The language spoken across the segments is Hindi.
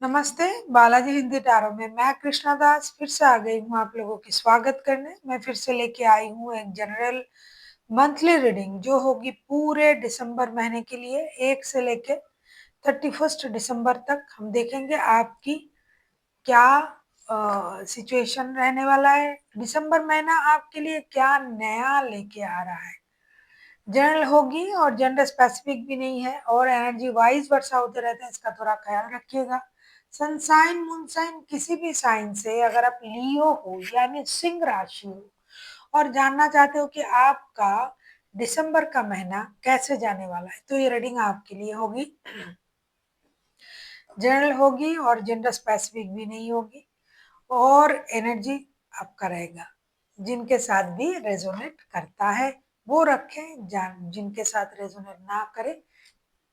नमस्ते, बालाजी हिंदी टैरो में मैं कृष्णा दास फिर से आ गई हूँ आप लोगों की स्वागत करने। मैं फिर से लेके आई हूँ एक जनरल मंथली रीडिंग जो होगी पूरे दिसंबर महीने के लिए 1 से लेके 31 दिसंबर तक। हम देखेंगे आपकी क्या सिचुएशन रहने वाला है। दिसंबर महीना आपके लिए क्या नया लेके आ रहा है। जनरल होगी और जेंडर स्पेसिफिक भी नहीं है और एनर्जी वाइज वर्षा होते रहते हैं, इसका थोड़ा ख्याल रखिएगा। सनसाइन मूनसाइन किसी भी साइन से अगर आप लियो हो यानी सिंह राशि हो और जानना चाहते हो कि आपका दिसंबर का महीना कैसे जाने वाला है तो ये रीडिंग आपके लिए होगी। जनरल होगी और जेंडर स्पेसिफिक भी नहीं होगी और एनर्जी आपका रहेगा। जिनके साथ भी रेजोनेट करता है वो रखें, जिनके साथ रेजोनेट ना करे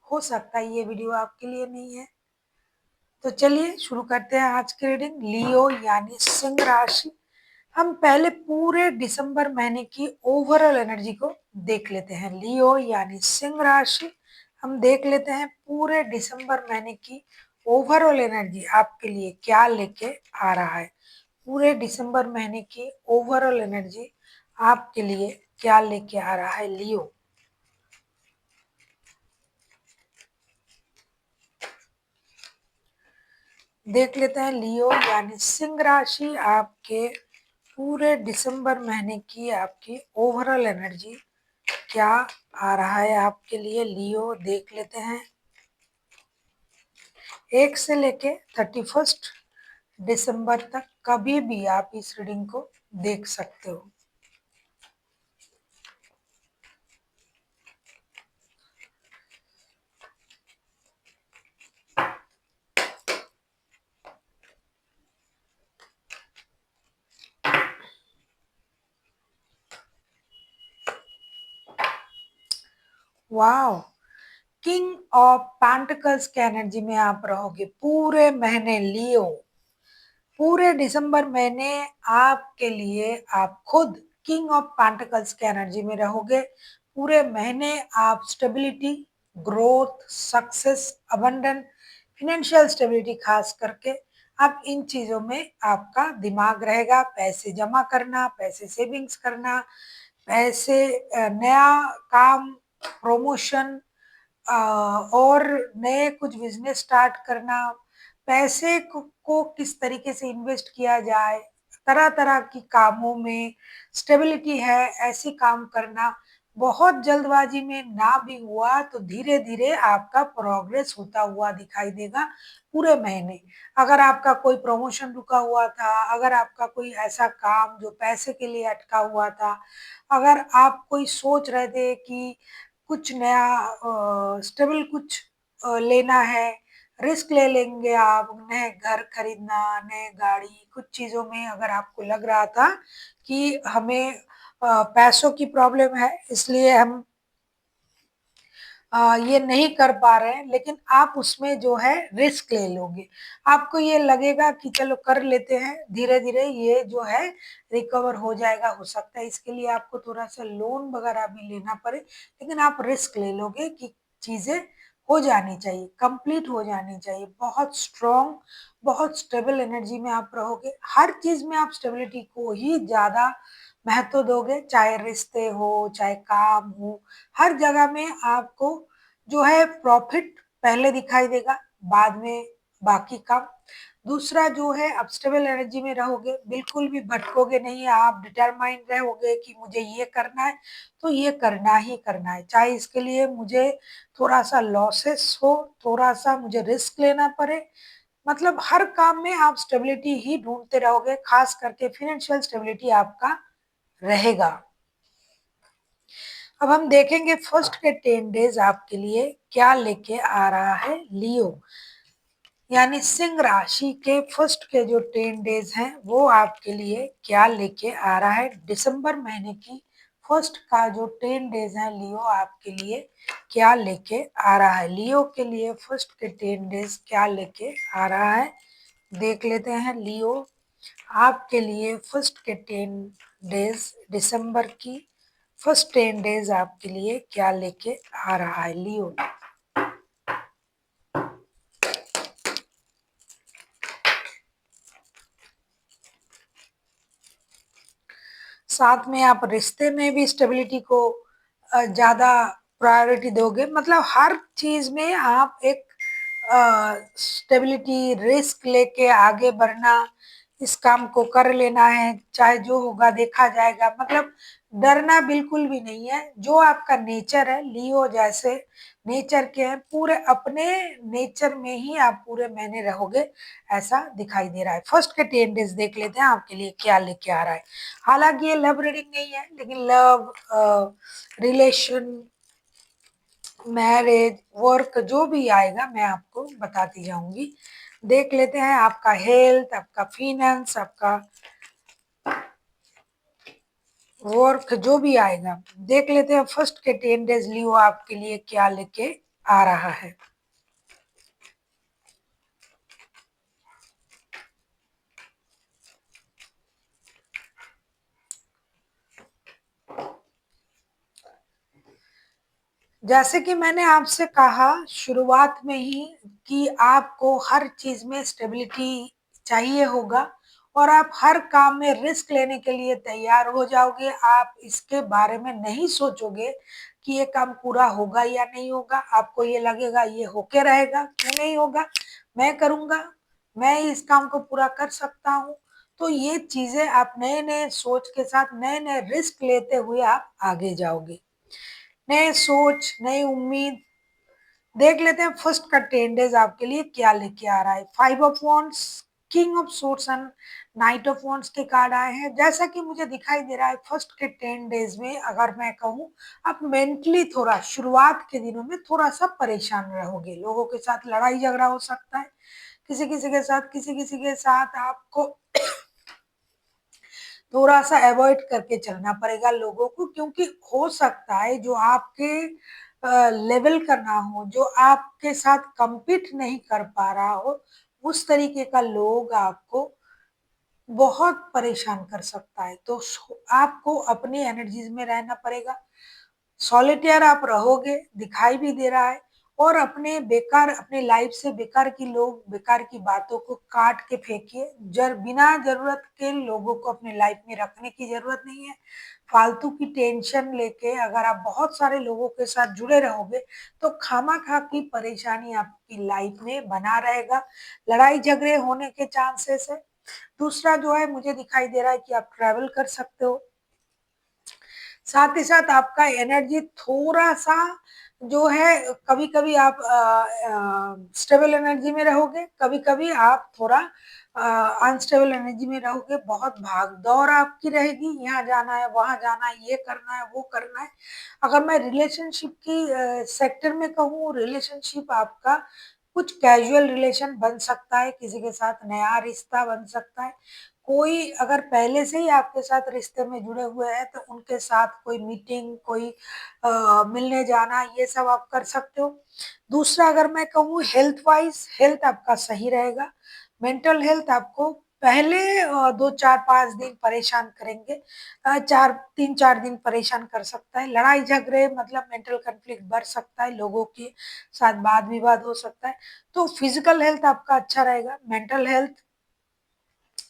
हो सकता है ये वीडियो आपके लिए नहीं है। तो चलिए शुरू करते हैं आज की रीडिंग। लियो यानी सिंह राशि। हम पहले पूरे दिसंबर महीने की ओवरऑल एनर्जी को देख लेते हैं। लियो यानी सिंह राशि, हम देख लेते हैं पूरे दिसंबर महीने की ओवरऑल एनर्जी आपके लिए क्या लेके आ रहा है। पूरे दिसंबर महीने की ओवरऑल एनर्जी आपके लिए क्या लेके आ रहा है लियो। देख लेते हैं लियो यानी सिंह राशि आपके पूरे दिसंबर महीने की आपकी ओवरऑल एनर्जी क्या आ रहा है आपके लिए लियो। देख लेते हैं 1 से लेके 31 दिसंबर तक कभी भी आप इस रीडिंग को देख सकते हो। वाओ, किंग ऑफ पेंटिकल्स की एनर्जी में आप रहोगे पूरे महीने लियो। पूरे दिसंबर महीने आपके लिए आप खुद किंग ऑफ पेंटिकल्स की एनर्जी में रहोगे। पूरे महीने आप stability, growth, success, abandon, financial stability खास करके आप इन चीजों में आपका दिमाग रहेगा। पैसे जमा करना, पैसे सेविंग्स करना, पैसे नया काम, प्रमोशन और नए कुछ बिजनेस स्टार्ट करना, पैसे को किस तरीके से इन्वेस्ट किया जाए, तरह तरह की कामों में स्टेबिलिटी है, ऐसे काम करना। बहुत जल्दबाजी में ना भी हुआ तो धीरे धीरे आपका प्रोग्रेस होता हुआ दिखाई देगा पूरे महीने। अगर आपका कोई प्रमोशन रुका हुआ था, अगर आपका कोई ऐसा काम जो पैसे के लिए अटका हुआ था, अगर आप कोई सोच रहे थे कि कुछ नया स्टेबल कुछ लेना है, रिस्क ले लेंगे आप, नए घर खरीदना, नए गाड़ी, कुछ चीजों में अगर आपको लग रहा था कि हमें पैसों की प्रॉब्लम है इसलिए हम ये नहीं कर पा रहे हैं, लेकिन आप उसमें जो है रिस्क ले लोगे। आपको ये लगेगा कि चलो कर लेते हैं, धीरे धीरे ये जो है रिकवर हो जाएगा। हो सकता है इसके लिए आपको थोड़ा सा लोन वगैरह भी लेना पड़े, लेकिन आप रिस्क ले लोगे कि चीजें हो जानी चाहिए, कंप्लीट हो जानी चाहिए। बहुत स्ट्रॉन्ग, बहुत स्टेबल एनर्जी में आप रहोगे। हर चीज में आप स्टेबिलिटी को ही ज्यादा महत्व दोगे, चाहे रिश्ते हो, चाहे काम हो, हर जगह में आपको जो है प्रॉफिट पहले दिखाई देगा, बाद में बाकी काम। दूसरा जो है आप स्टेबल एनर्जी में रहोगे, बिल्कुल भी भटकोगे नहीं, आप डिटरमाइंड रहोगे कि मुझे ये करना है तो ये करना ही करना है, चाहे इसके लिए मुझे थोड़ा सा लॉसेस हो, थोड़ा सा मुझे रिस्क लेना पड़े। मतलब हर काम में आप स्टेबिलिटी ही ढूंढते रहोगे, खास करके फिनेंशियल स्टेबिलिटी आपका रहेगा। अब हम देखेंगे फर्स्ट के 10 डेज आपके लिए क्या लेके आ रहा है लियो यानी सिंह राशि के फर्स्ट के जो 10 डेज हैं वो आपके लिए क्या लेके आ रहा है। दिसंबर महीने की फर्स्ट का जो 10 डेज है लियो आपके लिए क्या लेके आ रहा है। लियो के लिए फर्स्ट के 10 डेज क्या लेके आ रहा है देख लेते हैं। लियो आपके लिए फर्स्ट के 10 डेज दिसंबर की फर्स्ट 10 डेज आपके लिए क्या लेके आ रहा है लियो। साथ में आप रिश्ते में भी स्टेबिलिटी को ज़्यादा प्रायोरिटी दोगे, मतलब हर चीज़ में आप एक स्टेबिलिटी, रिस्क लेके आगे बढ़ना, इस काम को कर लेना है, चाहे जो होगा देखा जाएगा, मतलब डरना बिल्कुल भी नहीं है। जो आपका नेचर है, लियो जैसे नेचर के हैं, पूरे अपने नेचर में ही आप पूरे महीने रहोगे, ऐसा दिखाई दे रहा है। फर्स्ट के 10 डेज देख लेते हैं आपके लिए क्या लेके आ रहा है। हालांकि ये लव रीडिंग नहीं है, लेकिन लव, रिलेशन, मैरिज, वर्क जो भी आएगा मैं आपको बताती जाऊंगी। देख लेते हैं आपका हेल्थ, आपका फिनेंस, आपका वर्क जो भी आएगा। देख लेते हैं फर्स्ट के 10 डेज लियो आपके लिए क्या लेके आ रहा है। जैसे कि मैंने आपसे कहा शुरुआत में ही कि आपको हर चीज में स्टेबिलिटी चाहिए होगा और आप हर काम में रिस्क लेने के लिए तैयार हो जाओगे। आप इसके बारे में नहीं सोचोगे कि ये काम पूरा होगा या नहीं होगा। आपको ये लगेगा ये होके रहेगा, क्यों नहीं होगा, मैं करूंगा, मैं इस काम को पूरा कर सकता हूँ। तो ये चीजें आप नए नए सोच के साथ, नए नए रिस्क लेते हुए आप आगे जाओगे। नए सोच, नई उम्मीद। देख लेते हैं फर्स्ट का 10 डेज आपके लिए क्या लेके आ रहा है। 5 of wands, king of source and night of wands के कार्ड आए हैं। जैसा कि मुझे दिखाई दे रहा है फर्स्ट के 10 डेज में, अगर मैं कहूँ, आप मेंटली थोड़ा शुरुआत के दिनों में थोड़ा सा परेशान रहोगे। लोगों के साथ लड़ाई झगड़ा हो सकता है, किसी किसी के साथ, किसी किसी के साथ आपको थोड़ा सा अवॉइड करके चलना पड़ेगा लोगों को, क्योंकि हो सकता है जो आपके लेवल का ना हो, जो आपके साथ compete नहीं कर पा रहा हो, उस तरीके का लोग आपको बहुत परेशान कर सकता है। तो आपको अपनी एनर्जीज में रहना पड़ेगा। सॉलिटेयर आप रहोगे, दिखाई भी दे रहा है। और अपने बेकार, अपने लाइफ से बेकार की लोग, बेकार की बातों को काट के फेंकिए। बिना जरूरत के लोगों को अपने लाइफ में रखने की जरूरत नहीं है। फालतू की टेंशन लेके अगर आप बहुत सारे लोगों के साथ जुड़े रहोगे, तो खामा खा की परेशानी आपकी लाइफ में बना रहेगा, लड़ाई झगड़े होने के चांसेस है। दूसरा जो है, मुझे दिखाई दे रहा है कि आप ट्रैवल कर सकते हो। साथ ही साथ आपका एनर्जी थोड़ा-सा जो है, कभी-कभी आप स्टेबल एनर्जी में रहोगे, कभी-कभी आप थोड़ा अनस्टेबल एनर्जी में रहोगे। बहुत भाग-दौड़ आपकी रहेगी, यहाँ जाना है, वहाँ जाना है, ये करना है, वो करना है। अगर मैं रिलेशनशिप की सेक्टर में कहूँ, रिलेशनशिप आपका कुछ कैजुअल रिलेशन बन सकता है, किसी के साथ नया रिश्ता बन सकता है। कोई अगर पहले से ही आपके साथ रिश्ते में जुड़े हुए हैं, तो उनके साथ कोई मीटिंग, कोई मिलने जाना, ये सब आप कर सकते हो। दूसरा, अगर मैं कहूँ हेल्थ वाइज, हेल्थ आपका सही रहेगा। मेंटल हेल्थ आपको पहले 2 4 5 दिन परेशान करेंगे, 3 4 दिन परेशान कर सकता है। लड़ाई झगड़े, मतलब मेंटल कॉन्फ्लिक्ट बढ़ सकता है, लोगों के साथ वाद विवाद हो सकता है। तो फिजिकल हेल्थ आपका अच्छा रहेगा, मेंटल हेल्थ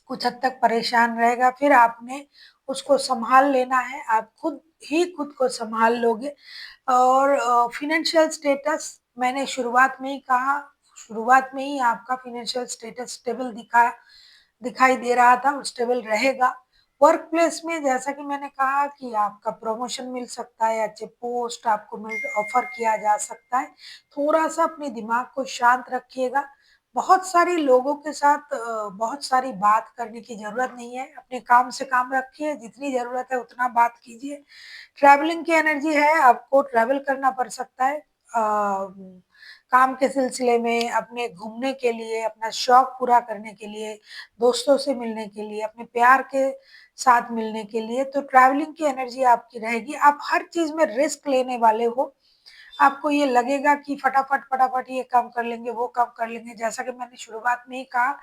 कुछ हद तक परेशान रहेगा। फिर आपने उसको संभाल लेना है, आप खुद ही खुद को संभाल लोगे। और फाइनेंशियल स्टेटस, मैंने शुरुआत में ही कहा, शुरुआत में ही आपका फाइनेंशियल स्टेटस स्टेबल दिखाई दे रहा था, स्टेबल रहेगा। वर्क प्लेस में जैसा कि मैंने कहा कि आपका प्रमोशन मिल सकता है, अच्छे पोस्ट आपको मिल ऑफर किया जा सकता है। थोड़ा सा अपने दिमाग को शांत रखिएगा। बहुत सारे लोगों के साथ बहुत सारी बात करने की ज़रूरत नहीं है। अपने काम से काम रखिए, जितनी ज़रूरत है उतना बात कीजिए। ट्रैवलिंग की एनर्जी है, आपको ट्रैवल करना पड़ सकता है काम के सिलसिले में, अपने घूमने के लिए, अपना शौक पूरा करने के लिए, दोस्तों से मिलने के लिए, अपने प्यार के साथ मिलने के लिए। तो ट्रैवलिंग की एनर्जी आपकी रहेगी। आप हर चीज़ में रिस्क लेने वाले हो। आपको ये लगेगा कि फटाफट फटाफट ये काम कर लेंगे, वो काम कर लेंगे। जैसा कि मैंने शुरुआत में ही कहा,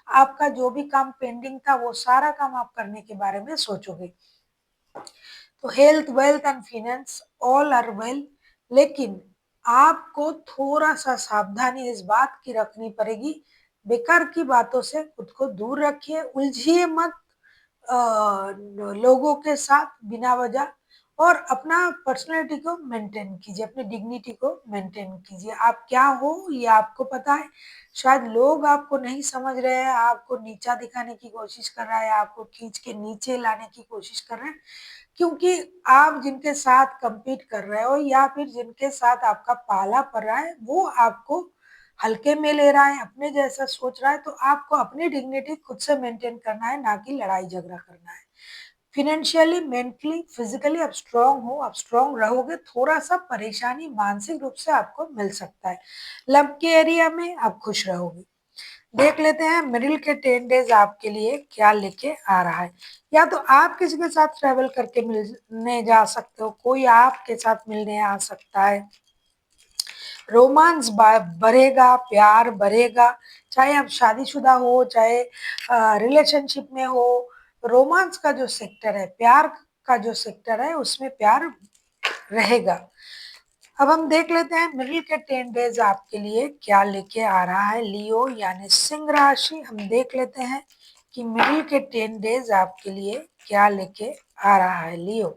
आपका जो भी काम पेंडिंग था, वो सारा काम आप करने के बारे में सोचोगे। तो health, wealth and finance all are well, लेकिन आपको थोड़ा-सा सावधानी इस बात की रखनी पड़ेगी, बेकार की बातों से खुद को दूर रखिए, उलझिए मत। लोगों के साथ बिना वजह और अपना पर्सनैलिटी को मेंटेन कीजिए, अपनी डिग्निटी को मेंटेन कीजिए। आप क्या हो ये आपको पता है, शायद लोग आपको नहीं समझ रहे हैं, आपको नीचा दिखाने की कोशिश कर रहा है, आपको खींच के नीचे लाने की कोशिश कर रहे हैं, क्योंकि आप जिनके साथ कम्पीट कर रहे हो या फिर जिनके साथ आपका पाला पड़ रहा है, वो आपको हल्के में ले रहा है, अपने जैसा सोच रहा है, तो आपको अपनी डिग्निटी खुद से मेंटेन करना है, ना कि लड़ाई-झगड़ा करना है। फाइनेंशियली, मेंटली, फिजिकली आप स्ट्रांग हो, आप स्ट्रांग रहोगे, थोड़ा-सा परेशानी मानसिक रूप से आपको मिल सकता है। लव के एरिया में आप खुश रहोगे। देख लेते हैं मिडिल के 10 डेज आपके लिए क्या लेके आ रहा है। या तो आप किसी के साथ ट्रैवल करके मिलने जा सकते हो, कोई आपके साथ मिलने आ सकता है। रोमांस बढ़ेगा, प्यार बढ़ेगा, चाहे आप शादीशुदा हो, चाहे रिलेशनशिप में हो। रोमांस का जो सेक्टर है, प्यार का जो सेक्टर है, उसमें प्यार रहेगा। अब हम देख लेते हैं मिडिल के 10 डेज आपके लिए क्या लेके आ रहा है लियो यानी सिंह राशि। हम देख लेते हैं कि मिडिल के 10 डेज आपके लिए क्या लेके आ रहा है लियो।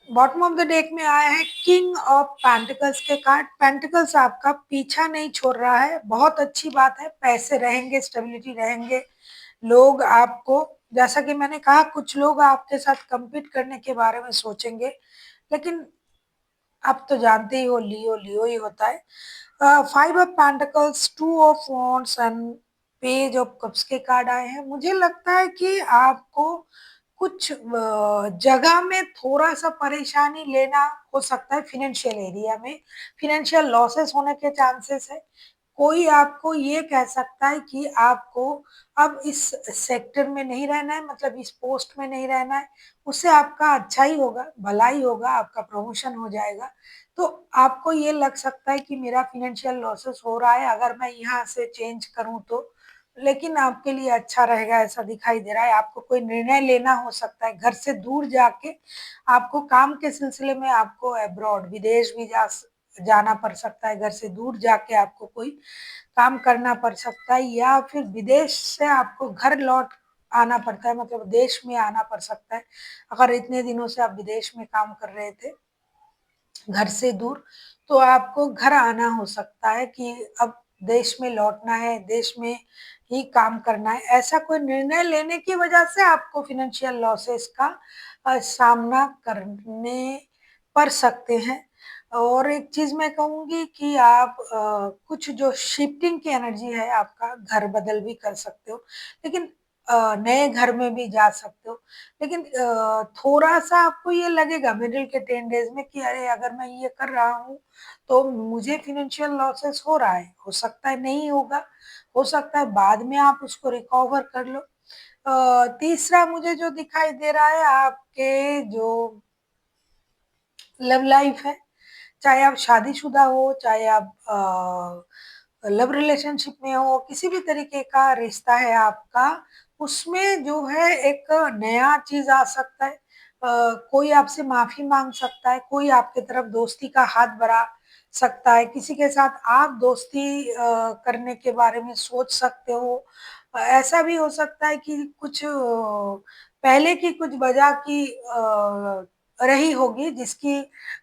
बॉटम ऑफ द डेक में आया है किंग ऑफ पेंटिकल्स के कार्ड। पेंटिकल्स आपका पीछा नहीं छोड़ रहा है, बहुत अच्छी बात है। पैसे रहेंगे, स्टेबिलिटी रहेंगे, लोग आपको, जैसा कि मैंने कहा, कुछ लोग आपके साथ compete करने के बारे में सोचेंगे, लेकिन आप तो जानते ही हो लियो लियो ही होता है। 5 of pentacles, 2 of wands and page of cups के कार्ड आए हैं। मुझे लगता है कि आपको कुछ जगह में थोड़ा-सा परेशानी लेना हो सकता है फाइनेंशियल एरिया में, फाइनेंशियल लॉसेस होने के चांसेस है। कोई आपको ये कह सकता है कि आपको अब इस सेक्टर में नहीं रहना है, मतलब इस पोस्ट में नहीं रहना है, उससे आपका अच्छा ही होगा, भला ही होगा, आपका प्रमोशन हो जाएगा। तो आपको ये लग सकता है कि मेरा फाइनेंशियल लॉसेस हो रहा है, अगर मैं यहाँ से चेंज करूँ तो, लेकिन आपके लिए अच्छा रहेगा ऐसा दिखाई दे रहा है। आपको कोई निर्णय लेना हो सकता है, घर से दूर जाके आपको काम के सिलसिले में आपको अब्रॉड विदेश भी जाना पड़ सकता है, घर से दूर जाके आपको कोई काम करना पड़ सकता है या फिर विदेश से आपको घर लौट आना पड़ता है, मतलब देश में आना पड़ सकता है। अगर इतने दिनों से आप विदेश में काम कर रहे थे, घर से दूर, तो आपको घर आना हो सकता है कि अब देश में लौटना है, देश में ही काम करना है। ऐसा कोई निर्णय लेने की वजह से आपको फाइनेंशियल लॉसेस का सामना करने पड़ सकते हैं। और एक चीज़ मैं कहूँगी कि आप कुछ जो शिफ्टिंग की एनर्जी है आपका, घर बदल भी कर सकते हो, लेकिन नए घर में भी जा सकते हो। लेकिन थोड़ा-सा आपको ये लगेगा मिडिल के 10 डेज़ में कि अरे! अगर मैं ये कर रहा हूँ, तो मुझे फाइनेंशियल लॉसेस हो रहा है। हो सकता है नहीं होगा, हो सकता है बाद में आप उसको रिकवर कर लो। तीसरा मुझे जो दिखाई दे रहा है आपके जो लव लाइफ है, चाहे आप शादीशुदा हो, चाहे आप लव रिलेशनशिप में हो, किसी भी तरीके का रिश्ता है आपका, उसमें जो है एक नया चीज़ आ सकता है। कोई आपसे माफ़ी माँग सकता है, कोई आपकी तरफ दोस्ती का हाथ बढ़ा सकता है, किसी के साथ आप दोस्ती करने के बारे में सोच सकते हो। ऐसा भी हो सकता है कि कुछ पहले की कुछ वजह की रही होगी जिसकी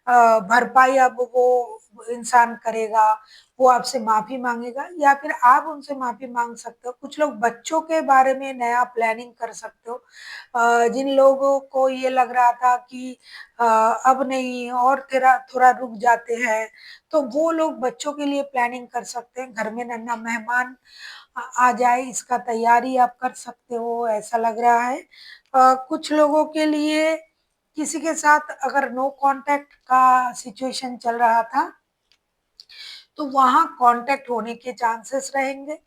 भरपाई अब वो इंसान करेगा, वो आपसे माफ़ी माँगेगा या फिर आप उनसे माफ़ी माँग सकते हो। कुछ लोग बच्चों के बारे में नया प्लानिंग कर सकते हो। जिन लोगों को ये लग रहा था कि अब नहीं और तेरा थोड़ा रुक जाते हैं, तो वो लोग बच्चों के लिए प्लानिंग कर सकते हैं। घर में नन्हा मेहमान आ जाए इसका तैयारी आप कर सकते हो, ऐसा लग रहा है। कुछ लोगों के लिए किसी के साथ अगर नो कॉन्टैक्ट का सिचुएशन चल रहा था, तो वहाँ कॉन्टैक्ट होने के चांसेस रहेंगे।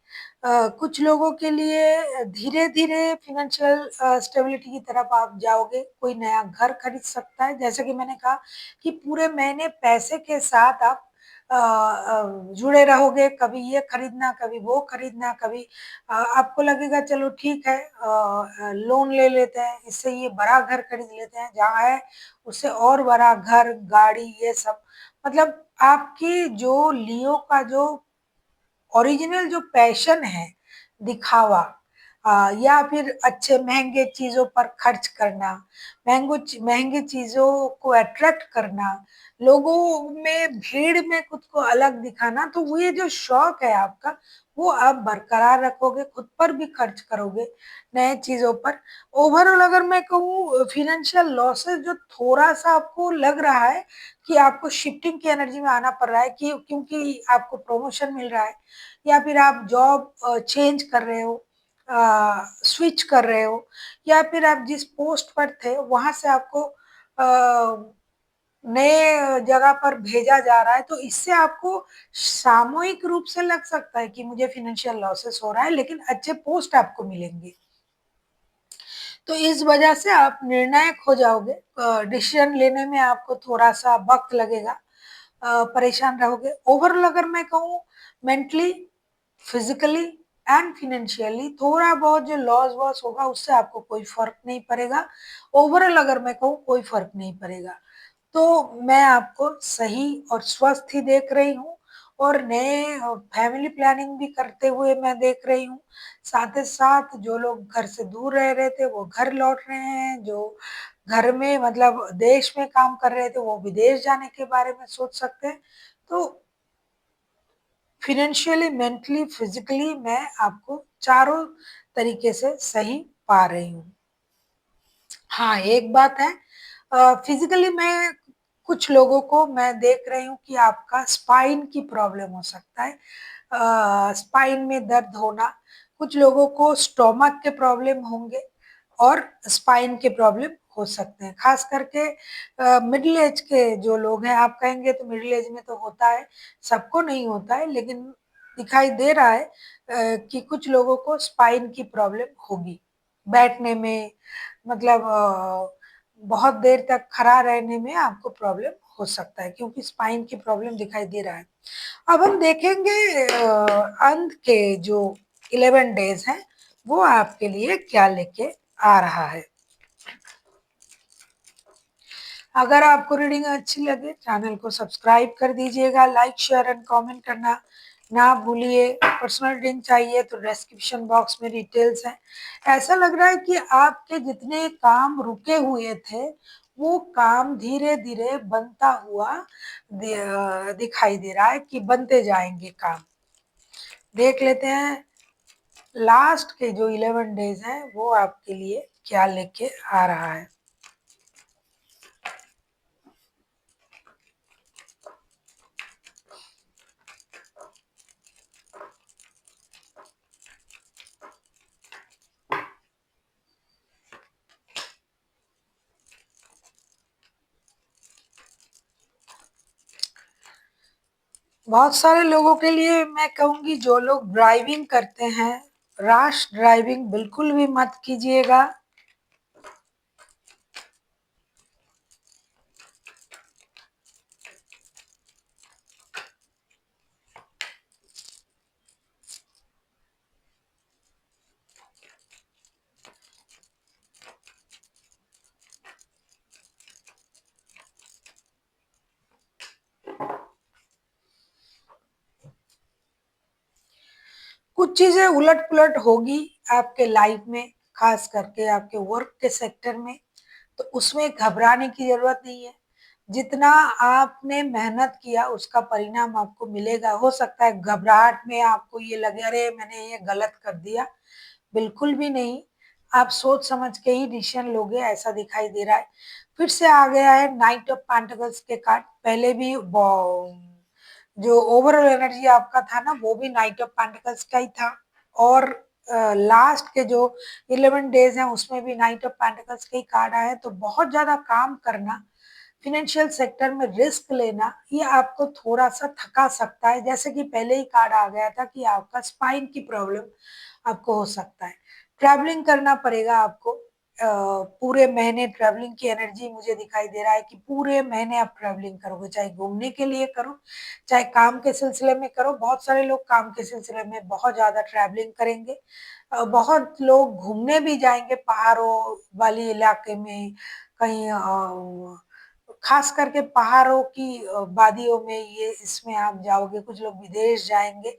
कुछ लोगों के लिए धीरे-धीरे फाइनेंशियल स्टेबिलिटी की तरफ आप जाओगे, कोई नया घर खरीद सकता है। जैसा कि मैंने कहा कि पूरे महीने पैसे के साथ आप जुड़े रहोगे, कभी ये खरीदना, कभी वो खरीदना, कभी आपको लगेगा चलो ठीक है लोन ले लेते हैं, इससे ये बड़ा घर खरीद लेते हैं, जहाँ है उससे और बड़ा घर, गाड़ी ये सब। मतलब आपकी जो लियो का जो ओरिजिनल जो पैशन है, दिखावा या फिर अच्छे महँगे चीज़ों पर खर्च करना, महँगी चीज़ों को अट्रैक्ट करना, लोगों में भीड़ में खुद को अलग दिखाना, तो वो ये जो शौक है आपका, वो आप बरकरार रखोगे, खुद पर भी खर्च करोगे, नए चीज़ों पर। ओवरऑल अगर मैं कहूँ फ़ाइनेंशियल लॉसेस जो थोड़ा-सा आपको लग रहा है कि आपको शिफ्टिंग की एनर्जी में आना पड़ रहा है कि क्योंकि आपको प्रमोशन मिल रहा है या फिर आप जॉब चेंज कर रहे हो, स्विच कर रहे हो या फिर आप जिस पोस्ट पर थे वहाँ से आपको नए जगह पर भेजा जा रहा है, तो इससे आपको सामूहिक रूप से लग सकता है कि मुझे फाइनेंशियल लॉसेस हो रहा है, लेकिन अच्छे पोस्ट आपको मिलेंगे। तो इस वजह से आप निर्णायक हो जाओगे, डिसीजन लेने में आपको थोड़ा-सा वक़्त लगेगा, परेशान रहोगे। ओवरऑल अगर मैं कहूँ मेंटली, फिज़िकली एंड फाइनेंशियली थोड़ा बहुत जो लॉस-वॉस होगा उससे आपको कोई फ़र्क नहीं पड़ेगा। ओवरऑल अगर मैं कहूँ कोई फ़र्क नहीं पड़ेगा। तो मैं आपको सही और स्वस्थ ही देख रही हूँ और नए फैमिली प्लानिंग भी करते हुए मैं देख रही हूँ। साथ ही साथ जो लोग घर से दूर रह रहे थे वो घर लौट रहे हैं, जो घर में मतलब देश में काम कर रहे थे वो विदेश जाने के बारे में सोच सकते हैं। तो फाइनेंशियली, मेंटली, फिज़िकली मैं आपको चारों तरीके से सही पा रही हूँ। हाँ, एक बात है फिज़िकली मैं कुछ लोगों को मैं देख रही हूँ कि आपका स्पाइन की प्रॉब्लम हो सकता है। स्पाइन में दर्द होना, कुछ लोगों को स्टोमक के प्रॉब्लम होंगे और स्पाइन के प्रॉब्लम हो सकते हैं। ख़ास करके मिडल एज के जो लोग हैं, आप कहेंगे तो मिडल एज में तो होता है, सबको नहीं होता है, लेकिन दिखाई दे रहा है कि कुछ लोगों को स्पाइन की प्रॉब्लम होगी। बैठने में मतलब बहुत देर तक खड़ा रहने में आपको प्रॉब्लम हो सकता है क्योंकि स्पाइन की प्रॉब्लम दिखाई दे रहा है। अब हम देखेंगे अंत के जो 11 डेज़ हैं, वो आपके लिए क्या लेके आ रहा है। अगर आपको रीडिंग अच्छी लगे चैनल को सब्सक्राइब कर दीजिएगा, लाइक, शेयर एंड कमेंट करना ना भूलिए। पर्सनल रीडिंग चाहिए तो डिस्क्रिप्शन बॉक्स में डिटेल्स हैं। ऐसा लग रहा है कि आपके जितने काम रुके हुए थे, वो काम धीरे-धीरे बनता हुआ दिखाई दे रहा है कि बनते जाएँगे काम। देख लेते हैं लास्ट के जो 11 डेज़ हैं, वो आपके लिए क्या लेके आ रहा है। बहुत सारे लोगों के लिए मैं कहूँगी जो लोग ड्राइविंग करते हैं, रैश ड्राइविंग बिल्कुल भी मत कीजिएगा। कुछ चीज़ें उलट-पुलट होगी आपके लाइफ में, ख़ास करके आपके वर्क के सेक्टर में, तो उसमें घबराने की ज़रूरत नहीं है। जितना आपने मेहनत किया उसका परिणाम आपको मिलेगा। हो सकता है घबराहट में आपको ये लगे अरे! मैंने ये गलत कर दिया, बिल्कुल भी नहीं। आप सोच समझ के ही डिसीज़न लोगे ऐसा दिखाई दे रहा है। फिर से आ गया है नाइट ऑफ पेंटिकल्स के कार्ड, पहले भी जो ओवरऑल एनर्जी आपका था ना वो भी नाइट ऑफ पेंटिकल्स का ही था और लास्ट के जो 11 डेज़ हैं उसमें भी नाइट ऑफ पेंटिकल्स के ही कार्ड आए हैं, तो बहुत ज़्यादा काम करना, फाइनेंशियल सेक्टर में रिस्क लेना, ये आपको थोड़ा-सा थका सकता है। जैसे कि पहले ही कार्ड आ गया था कि आपका स्पाइन की प्रॉब्लम आपको हो सकता है। ट्रैवलिंग करना पड़ेगा आपको, पूरे महीने ट्रैवलिंग की एनर्जी मुझे दिखाई दे रहा है कि पूरे महीने आप ट्रैवलिंग करोगे, चाहे घूमने के लिए करो, चाहे काम के सिलसिले में करो। बहुत सारे लोग काम के सिलसिले में बहुत ज़्यादा ट्रैवलिंग करेंगे। बहुत लोग घूमने भी जाएँगे पहाड़ों वाली इलाके में, कहीं खास करके पहाड़ों की वादियों में ये इसमें आप जाओगे, कुछ लोग विदेश जाएँगे,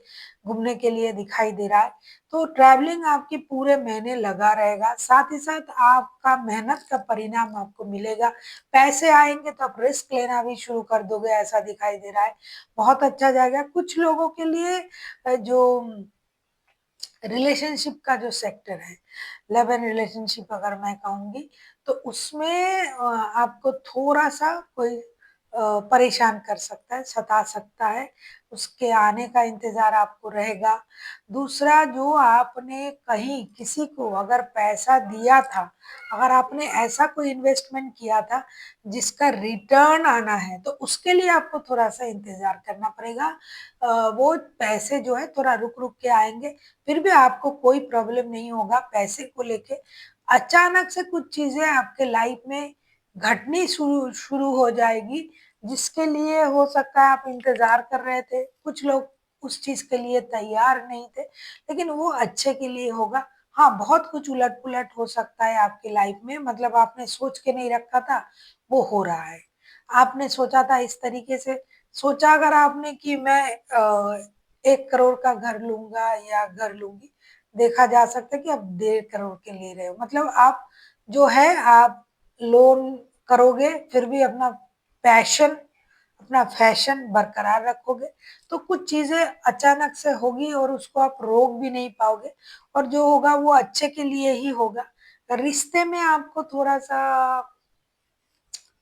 घूमने के लिए दिखाई दे रहा है। तो ट्रैवलिंग आपकी पूरे महीने लगा रहेगा, साथ ही साथ आपका मेहनत का परिणाम आपको मिलेगा। पैसे आएँगे तो आप रिस्क लेना भी शुरू कर दोगे, ऐसा दिखाई दे रहा है। बहुत अच्छा जाएगा। कुछ लोगों के लिए जो रिलेशनशिप का जो सेक्टर है, लव एंड रिलेशनशिप अगर मैं कहूँगी, तो उसमें आपको थोड़ा-सा कोई परेशान कर सकता है, सता सकता है, उसके आने का इंतज़ार आपको रहेगा। दूसरा, जो आपने कहीं किसी को अगर पैसा दिया था, अगर आपने ऐसा कोई इन्वेस्टमेंट किया था जिसका रिटर्न आना है, तो उसके लिए आपको थोड़ा-सा इंतज़ार करना पड़ेगा। वो पैसे जो है थोड़ा रुक-रुक के आएँगे, फिर भी आपको कोई प्रॉब्लम नहीं होगा पैसे को लेके। अचानक से कुछ चीज़ें आपके लाइफ में घटनी शुरू शुरू हो जाएगी, जिसके लिए हो सकता है आप इंतज़ार कर रहे थे। कुछ लोग उस चीज़ के लिए तैयार नहीं थे, लेकिन वो अच्छे के लिए होगा। हाँ, बहुत कुछ उलट-पुलट हो सकता है आपकी लाइफ में, मतलब आपने सोच के नहीं रखा था, वो हो रहा है। आपने सोचा था इस तरीके से, सोचा अगर आपने कि मैं 1 करोड़ का घर लूँगा या घर लूँगी, देखा जा सकता है कि आप 1.5 करोड़ के ले रहे हो। मतलब आप जो है आप लोन करोगे, फिर भी अपना पैशन, अपना फैशन बरकरार रखोगे, तो कुछ चीज़ें अचानक से होगी और उसको आप रोक भी नहीं पाओगे, और जो होगा वो अच्छे के लिए ही होगा। रिश्ते में आपको थोड़ा-सा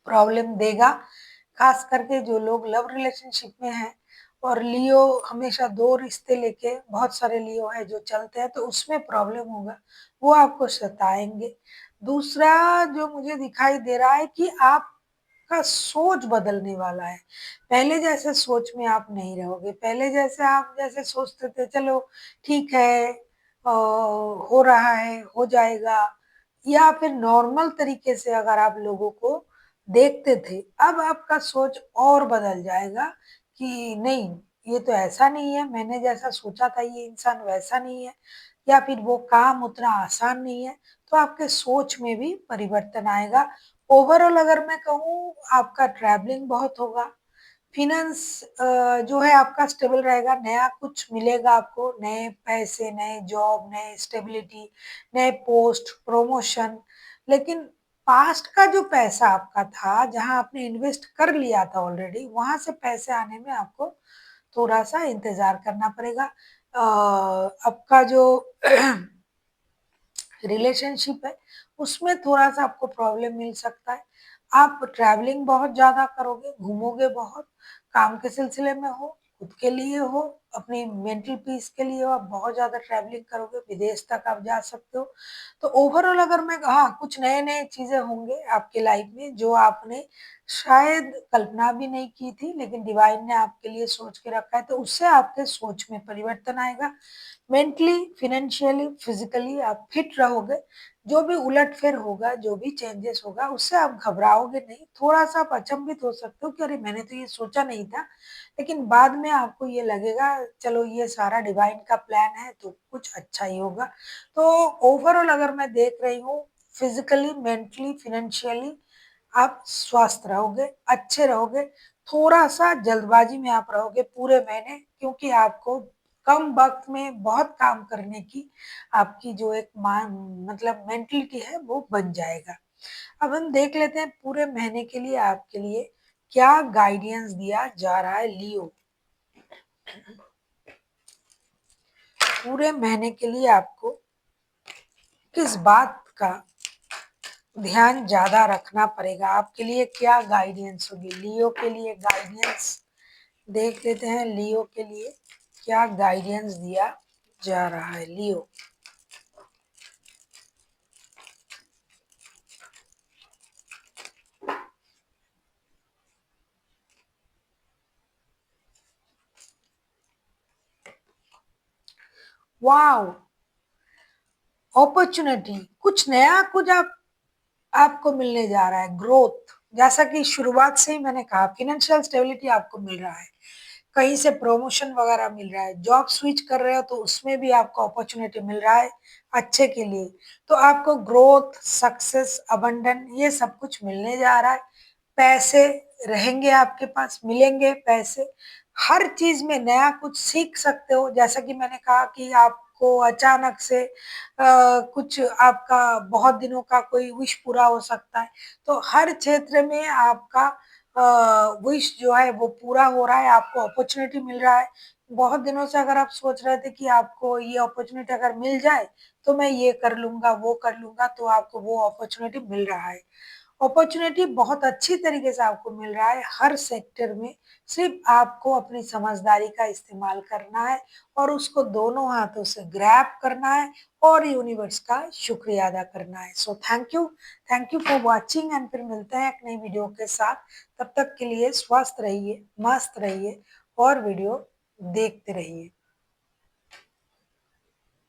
प्रॉब्लम देगा, खास करके जो लोग लव रिलेशनशिप में हैं, और लियो हमेशा 2 रिश्ते लेके, बहुत सारे लियो हैं जो चलते हैं, तो उसमें प्रॉब्लम होगा, वो आपको सताएँगे। दूसरा जो मुझे दिखाई दे रहा है कि आपका सोच बदलने वाला है। पहले जैसे सोच में आप नहीं रहोगे, पहले जैसे आप जैसे सोचते थे चलो ठीक है, हो रहा है, हो जाएगा, या फिर नॉर्मल तरीके से अगर आप लोगों को देखते थे, अब आपका सोच और बदल जाएगा कि नहीं, ये तो ऐसा नहीं है, मैंने जैसा सोचा था ये इंसान वैसा नहीं है, या फिर वो काम उतना आसान नहीं है, तो आपके सोच में भी परिवर्तन आएगा। ओवरऑल अगर मैं कहूँ, आपका ट्रैवलिंग बहुत होगा, फ़ाइनेंस जो है आपका स्टेबल रहेगा, नया कुछ मिलेगा आपको, नए पैसे, नए जॉब, नए स्टेबिलिटी, नए पोस्ट, प्रमोशन। लेकिन पास्ट का जो पैसा आपका था, जहाँ आपने इन्वेस्ट कर लिया था ऑलरेडी, वहाँ से पैसे आने में आपको थोड़ा-सा इंतज़ार करना पड़ेगा। आपका जो रिलेशनशिप है, उसमें थोड़ा-सा आपको प्रॉब्लम मिल सकता है। आप ट्रैवलिंग बहुत ज़्यादा करोगे, घूमोगे बहुत, काम के सिलसिले में हो, खुद के लिए हो, अपनी मेंटल पीस के लिए हो, आप बहुत ज़्यादा ट्रैवलिंग करोगे, विदेश तक आप जा सकते हो। तो ओवरऑल अगर मैं हाँ, कुछ नए-नए चीज़ें होंगे आपकी लाइफ में जो आपने शायद कल्पना भी नहीं की थी, लेकिन डिवाइन ने आपके लिए सोच के रखा है, तो उससे आपके सोच में परिवर्तन आएगा। मेंटली, फाइनेंशियली, फिज़िकली आप फिट रहोगे। जो भी उलट-फेर होगा, जो भी चेंजेस होगा, उससे आप घबराओगे नहीं। थोड़ा-सा आप अचंभित हो सकते हो कि अरे! मैंने तो ये सोचा नहीं था। लेकिन बाद में आपको ये लगेगा चलो ये सारा डिवाइन का प्लान है तो कुछ अच्छा ही होगा। तो ओवरऑल अगर मैं देख रही हूँ, फिज़िकली, मेंटली, फाइनेंशियली आप स्वस्थ रहोगे, अच्छे रहोगे। थोड़ा-सा जल्दबाज़ी में आप रहोगे पूरे महीने, क्योंकि आपको कम वक़्त में बहुत काम करने की आपकी जो एक मतलब मेंटालिटी है वो बन जाएगा। अब हम देख लेते हैं पूरे महीने के लिए आपके लिए क्या गाइडेंस दिया जा रहा है लियो। पूरे महीने के लिए आपको किस बात का ध्यान ज़्यादा रखना पड़ेगा? आपके लिए क्या गाइडेंस होगी? लियो के लिए गाइडेंस देख लेते हैं, लियो के लिए क्या गाइडेंस दिया जा रहा है, लियो। वॉव! अपॉर्च्युनिटी, कुछ नया, कुछ आप आपको मिलने जा रहा है ग्रोथ। जैसा कि शुरुआत से ही मैंने कहा, फाइनेंशियल स्टेबिलिटी आपको मिल रहा है, कहीं से प्रमोशन वगैरह मिल रहा है, जॉब स्विच कर रहे हो तो उसमें भी आपको अपॉर्चुनिटी मिल रहा है अच्छे के लिए। तो आपको ग्रोथ, सक्सेस, अबंडन ये सब कुछ मिलने जा रहा है। पैसे रहेंगे आपके पास, मिलेंगे पैसे। हर चीज़ में नया कुछ सीख सकते हो। जैसा कि मैंने कहा कि आपको अचानक से कुछ आपका बहुत दिनों का कोई विश पूरा हो सकता है। तो हर क्षेत्र में आपका विश जो है वो पूरा हो रहा है, आपको अपॉर्चुनिटी मिल रहा है। बहुत दिनों से अगर आप सोच रहे थे कि आपको ये अपॉर्चुनिटी अगर मिल जाए, तो मैं ये कर लूँगा, वो कर लूँगा, तो आपको वो अपॉर्चुनिटी मिल रहा है। अपॉर्चुनिटी बहुत अच्छी तरीके से आपको मिल रहा है हर सेक्टर में। सिर्फ आपको अपनी समझदारी का इस्तेमाल करना है और उसको दोनों हाथों से ग्रैब करना है और यूनिवर्स का शुक्रिया अदा करना है। So thank you for watching and फिर मिलते हैं एक नई वीडियो के साथ। तब तक के लिए स्वस्थ रहिए, मस्त रहिए और वीडियो देखते रहिए।